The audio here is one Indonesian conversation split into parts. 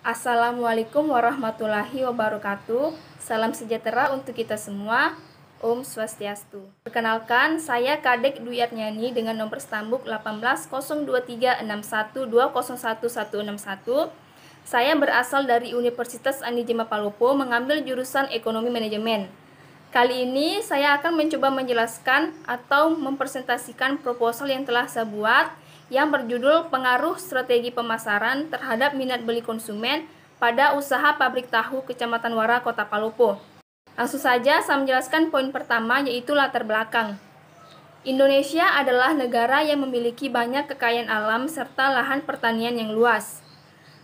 Assalamualaikum warahmatullahi wabarakatuh. Salam sejahtera untuk kita semua. Om Swastiastu. Perkenalkan, saya Kadek Dwi Arnyani dengan nomor stambuk 18023612011161. Saya berasal dari Universitas Anijema Palopo, mengambil jurusan Ekonomi Manajemen. Kali ini saya akan mencoba menjelaskan atau mempresentasikan proposal yang telah saya buat yang berjudul Pengaruh Strategi Pemasaran Terhadap Minat Beli Konsumen pada Usaha Pabrik Tahu Kecamatan Wara, Kota Palopo. Langsung saja saya menjelaskan poin pertama, yaitu latar belakang. Indonesia adalah negara yang memiliki banyak kekayaan alam serta lahan pertanian yang luas.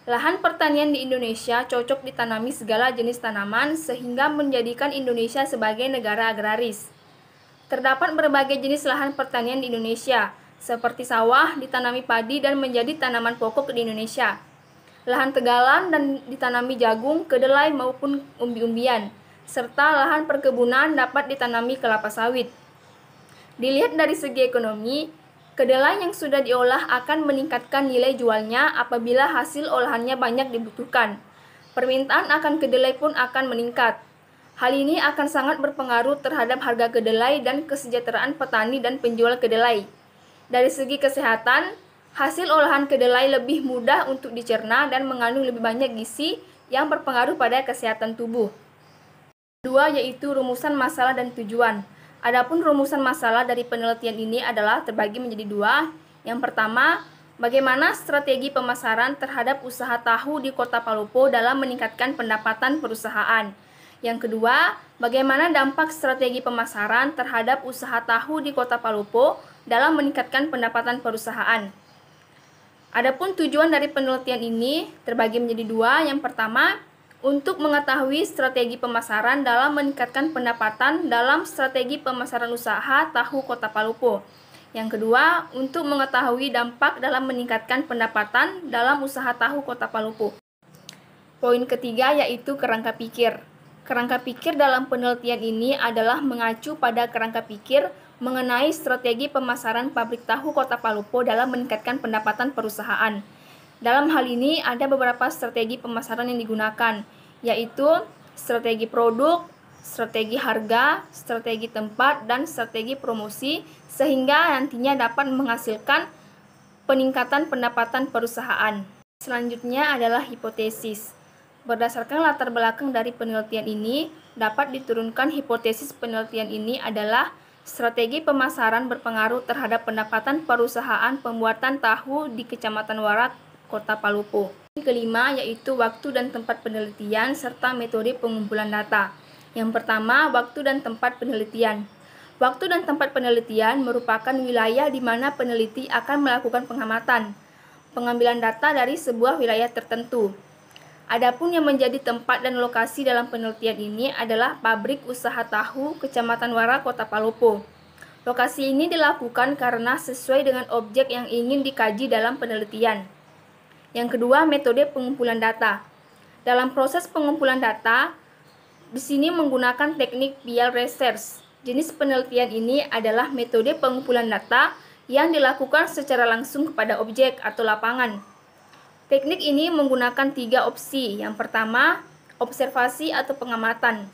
Lahan pertanian di Indonesia cocok ditanami segala jenis tanaman sehingga menjadikan Indonesia sebagai negara agraris. Terdapat berbagai jenis lahan pertanian di Indonesia, seperti sawah ditanami padi dan menjadi tanaman pokok di Indonesia. Lahan tegalan dan ditanami jagung, kedelai maupun umbi-umbian, serta lahan perkebunan dapat ditanami kelapa sawit. Dilihat dari segi ekonomi, kedelai yang sudah diolah akan meningkatkan nilai jualnya apabila hasil olahannya banyak dibutuhkan. Permintaan akan kedelai pun akan meningkat. Hal ini akan sangat berpengaruh terhadap harga kedelai dan kesejahteraan petani dan penjual kedelai. Dari segi kesehatan, hasil olahan kedelai lebih mudah untuk dicerna dan mengandung lebih banyak gizi yang berpengaruh pada kesehatan tubuh. Kedua, yaitu rumusan masalah dan tujuan. Adapun rumusan masalah dari penelitian ini adalah terbagi menjadi dua. Yang pertama, bagaimana strategi pemasaran terhadap usaha tahu di Kota Palopo dalam meningkatkan pendapatan perusahaan. Yang kedua, bagaimana dampak strategi pemasaran terhadap usaha tahu di Kota Palopo dalam meningkatkan pendapatan perusahaan. Adapun tujuan dari penelitian ini terbagi menjadi dua. Yang pertama, untuk mengetahui strategi pemasaran dalam meningkatkan pendapatan dalam strategi pemasaran usaha tahu Kota Palopo. Yang kedua, untuk mengetahui dampak dalam meningkatkan pendapatan dalam usaha tahu Kota Palopo. Poin ketiga, yaitu kerangka pikir. Kerangka pikir dalam penelitian ini adalah mengacu pada kerangka pikir mengenai strategi pemasaran pabrik tahu Kota Palopo dalam meningkatkan pendapatan perusahaan. Dalam hal ini ada beberapa strategi pemasaran yang digunakan, yaitu strategi produk, strategi harga, strategi tempat, dan strategi promosi, sehingga nantinya dapat menghasilkan peningkatan pendapatan perusahaan. Selanjutnya adalah hipotesis. Berdasarkan latar belakang dari penelitian ini, dapat diturunkan hipotesis penelitian ini adalah strategi pemasaran berpengaruh terhadap pendapatan perusahaan pembuatan tahu di Kecamatan Wara, Kota Palopo. Yang kelima, yaitu waktu dan tempat penelitian serta metode pengumpulan data. Yang pertama, waktu dan tempat penelitian. Waktu dan tempat penelitian merupakan wilayah di mana peneliti akan melakukan pengamatan, pengambilan data dari sebuah wilayah tertentu. Adapun yang menjadi tempat dan lokasi dalam penelitian ini adalah pabrik usaha tahu Kecamatan Wara, Kota Palopo. Lokasi ini dilakukan karena sesuai dengan objek yang ingin dikaji dalam penelitian. Yang kedua, metode pengumpulan data. Dalam proses pengumpulan data, di sini menggunakan teknik field research. Jenis penelitian ini adalah metode pengumpulan data yang dilakukan secara langsung kepada objek atau lapangan. Teknik ini menggunakan tiga opsi. Yang pertama, observasi atau pengamatan.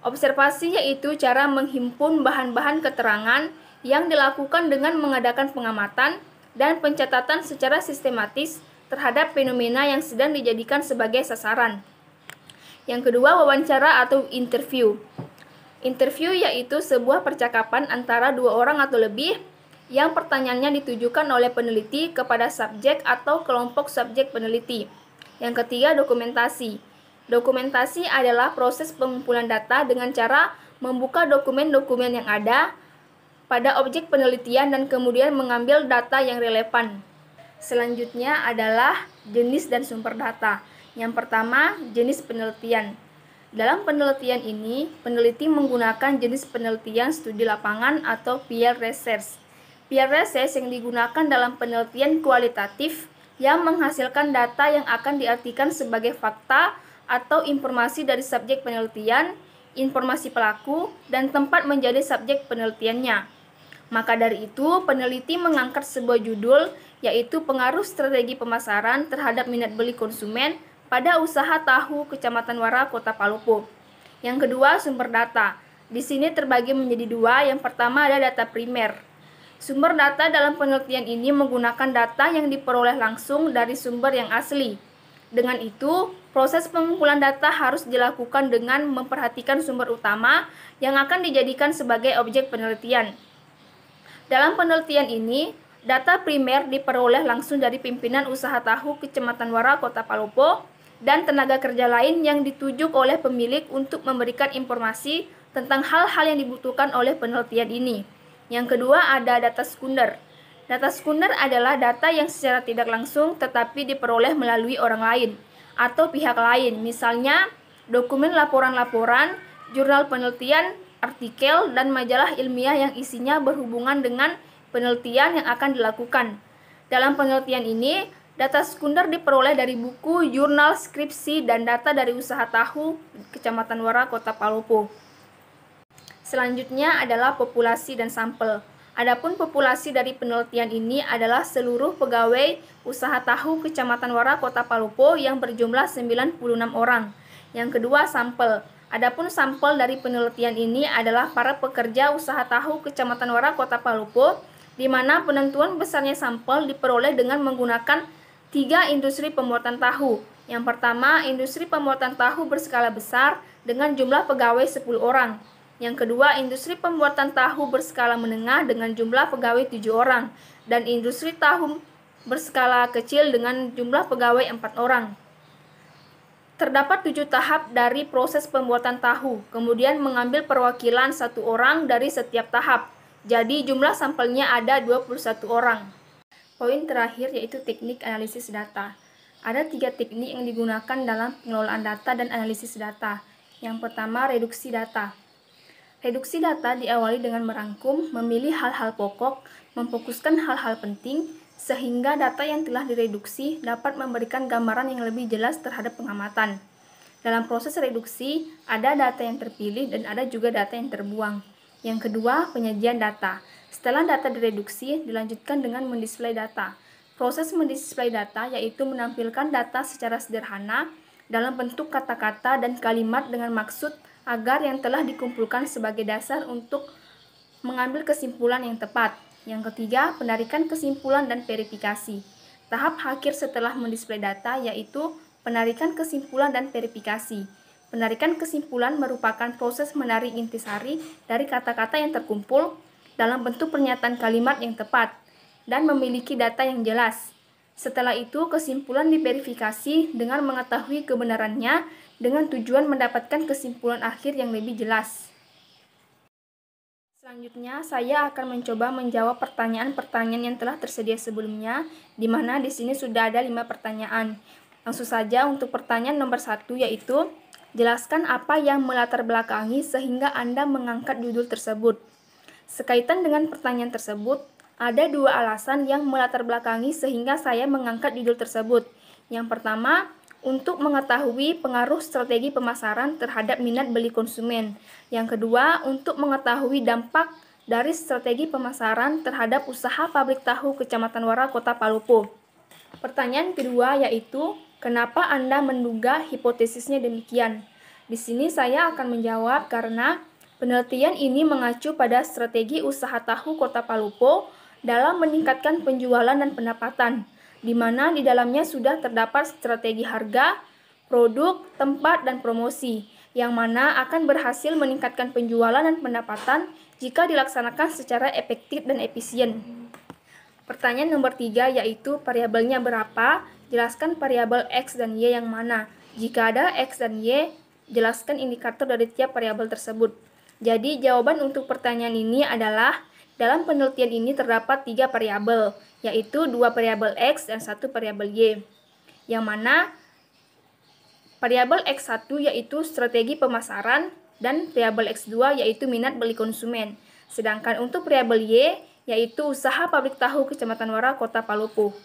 Observasi yaitu cara menghimpun bahan-bahan keterangan yang dilakukan dengan mengadakan pengamatan dan pencatatan secara sistematis terhadap fenomena yang sedang dijadikan sebagai sasaran. Yang kedua, wawancara atau interview. Interview yaitu sebuah percakapan antara dua orang atau lebih yang pertanyaannya ditujukan oleh peneliti kepada subjek atau kelompok subjek peneliti. Yang ketiga, dokumentasi. Dokumentasi adalah proses pengumpulan data dengan cara membuka dokumen-dokumen yang ada pada objek penelitian dan kemudian mengambil data yang relevan. Selanjutnya adalah jenis dan sumber data. Yang pertama, jenis penelitian. Dalam penelitian ini, peneliti menggunakan jenis penelitian studi lapangan atau field research. Field research yang digunakan dalam penelitian kualitatif yang menghasilkan data yang akan diartikan sebagai fakta atau informasi dari subjek penelitian, informasi pelaku, dan tempat menjadi subjek penelitiannya. Maka dari itu, peneliti mengangkat sebuah judul, yaitu pengaruh strategi pemasaran terhadap minat beli konsumen pada usaha tahu Kecamatan Wara, Kota Palopo. Yang kedua, sumber data. Di sini terbagi menjadi dua. Yang pertama ada data primer. Sumber data dalam penelitian ini menggunakan data yang diperoleh langsung dari sumber yang asli. Dengan itu, proses pengumpulan data harus dilakukan dengan memperhatikan sumber utama yang akan dijadikan sebagai objek penelitian. Dalam penelitian ini, data primer diperoleh langsung dari pimpinan usaha tahu Kecamatan Wara, Kota Palopo, dan tenaga kerja lain yang ditujuk oleh pemilik untuk memberikan informasi tentang hal-hal yang dibutuhkan oleh penelitian ini. Yang kedua ada data sekunder. Data sekunder adalah data yang secara tidak langsung tetapi diperoleh melalui orang lain atau pihak lain, misalnya dokumen laporan-laporan, jurnal penelitian, artikel, dan majalah ilmiah yang isinya berhubungan dengan penelitian yang akan dilakukan. Dalam penelitian ini, data sekunder diperoleh dari buku, jurnal, skripsi, dan data dari usaha tahu Kecamatan Wara, Kota Palopo. Selanjutnya adalah populasi dan sampel. Adapun populasi dari penelitian ini adalah seluruh pegawai usaha tahu Kecamatan Wara, Kota Palopo yang berjumlah 96 orang. Yang kedua, sampel. Adapun sampel dari penelitian ini adalah para pekerja usaha tahu Kecamatan Wara, Kota Palopo, di mana penentuan besarnya sampel diperoleh dengan menggunakan 3 industri pembuatan tahu. Yang pertama, industri pembuatan tahu berskala besar dengan jumlah pegawai 10 orang. Yang kedua, industri pembuatan tahu berskala menengah dengan jumlah pegawai 7 orang. Dan industri tahu berskala kecil dengan jumlah pegawai 4 orang. Terdapat 7 tahap dari proses pembuatan tahu, kemudian mengambil perwakilan 1 orang dari setiap tahap. Jadi jumlah sampelnya ada 21 orang. Poin terakhir yaitu teknik analisis data. Ada 3 teknik yang digunakan dalam pengelolaan data dan analisis data. Yang pertama, reduksi data. Reduksi data diawali dengan merangkum, memilih hal-hal pokok, memfokuskan hal-hal penting, sehingga data yang telah direduksi dapat memberikan gambaran yang lebih jelas terhadap pengamatan. Dalam proses reduksi, ada data yang terpilih dan ada juga data yang terbuang. Yang kedua, penyajian data. Setelah data direduksi, dilanjutkan dengan mendisplay data. Proses mendisplay data yaitu menampilkan data secara sederhana dalam bentuk kata-kata dan kalimat dengan maksud agar yang telah dikumpulkan sebagai dasar untuk mengambil kesimpulan yang tepat. Yang ketiga, penarikan kesimpulan dan verifikasi. Tahap akhir setelah mendisplay data yaitu penarikan kesimpulan dan verifikasi. Penarikan kesimpulan merupakan proses menarik intisari dari kata-kata yang terkumpul dalam bentuk pernyataan kalimat yang tepat dan memiliki data yang jelas. Setelah itu, kesimpulan diverifikasi dengan mengetahui kebenarannya dengan tujuan mendapatkan kesimpulan akhir yang lebih jelas. Selanjutnya, saya akan mencoba menjawab pertanyaan-pertanyaan yang telah tersedia sebelumnya, di mana di sini sudah ada 5 pertanyaan. Langsung saja untuk pertanyaan nomor 1 yaitu, jelaskan apa yang melatar belakangi sehingga Anda mengangkat judul tersebut. Sekaitan dengan pertanyaan tersebut, ada 2 alasan yang melatar belakangi sehingga saya mengangkat judul tersebut. Yang pertama, untuk mengetahui pengaruh strategi pemasaran terhadap minat beli konsumen. Yang kedua, untuk mengetahui dampak dari strategi pemasaran terhadap usaha pabrik tahu Kecamatan Wara, Kota Palopo. Pertanyaan kedua yaitu, kenapa Anda menduga hipotesisnya demikian? Di sini saya akan menjawab karena penelitian ini mengacu pada strategi usaha tahu Kota Palopo dalam meningkatkan penjualan dan pendapatan, di mana di dalamnya sudah terdapat strategi harga, produk, tempat, dan promosi, yang mana akan berhasil meningkatkan penjualan dan pendapatan jika dilaksanakan secara efektif dan efisien. Pertanyaan nomor 3 yaitu variabelnya berapa? Jelaskan variabel X dan Y yang mana. Jika ada X dan Y, jelaskan indikator dari tiap variabel tersebut. Jadi jawaban untuk pertanyaan ini adalah dalam penelitian ini terdapat 3 variabel, yaitu 2 variabel X dan 1 variabel Y. Yang mana variabel X1 yaitu strategi pemasaran dan variabel X2 yaitu minat beli konsumen. Sedangkan untuk variabel Y yaitu usaha pabrik tahu Kecamatan Wara, Kota Palopo.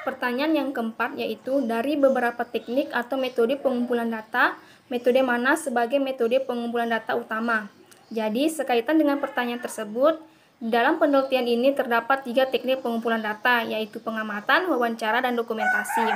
Pertanyaan yang keempat yaitu dari beberapa teknik atau metode pengumpulan data, metode mana sebagai metode pengumpulan data utama. Jadi sekaitan dengan pertanyaan tersebut, Dalam penelitian ini terdapat 3 teknik pengumpulan data, yaitu pengamatan, wawancara, dan dokumentasi.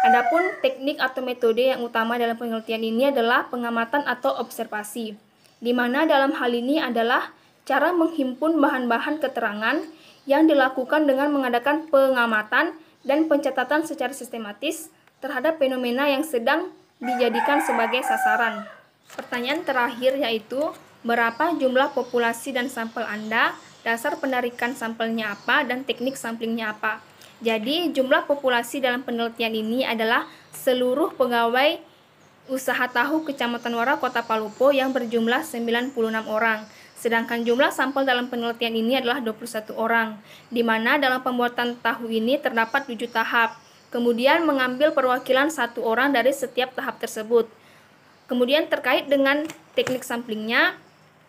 Adapun teknik atau metode yang utama dalam penelitian ini adalah pengamatan atau observasi, di mana dalam hal ini adalah cara menghimpun bahan-bahan keterangan yang dilakukan dengan mengadakan pengamatan dan pencatatan secara sistematis terhadap fenomena yang sedang dijadikan sebagai sasaran. Pertanyaan terakhir yaitu, berapa jumlah populasi dan sampel Anda, dasar penarikan sampelnya apa, dan teknik samplingnya apa. Jadi, jumlah populasi dalam penelitian ini adalah seluruh pegawai usaha tahu Kecamatan Wara, Kota Palopo yang berjumlah 96 orang. Sedangkan jumlah sampel dalam penelitian ini adalah 21 orang, di mana dalam pembuatan tahu ini terdapat 7 tahap. Kemudian mengambil perwakilan 1 orang dari setiap tahap tersebut. Kemudian terkait dengan teknik samplingnya,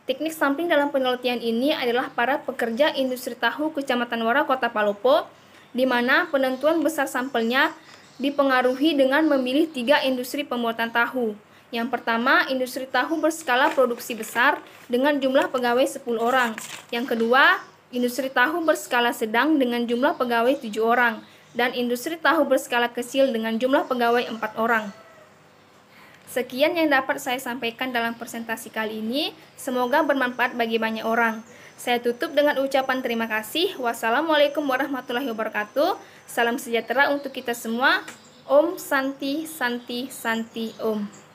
teknik sampling dalam penelitian ini adalah para pekerja industri tahu Kecamatan Wara, Kota Palopo, di mana penentuan besar sampelnya dipengaruhi dengan memilih 3 industri pembuatan tahu. Yang pertama, industri tahu berskala produksi besar dengan jumlah pegawai 10 orang. Yang kedua, industri tahu berskala sedang dengan jumlah pegawai 7 orang. Dan industri tahu berskala kecil dengan jumlah pegawai 4 orang. Sekian yang dapat saya sampaikan dalam presentasi kali ini. Semoga bermanfaat bagi banyak orang. Saya tutup dengan ucapan terima kasih. Wassalamualaikum warahmatullahi wabarakatuh. Salam sejahtera untuk kita semua. Om Santi Santi Santi Om.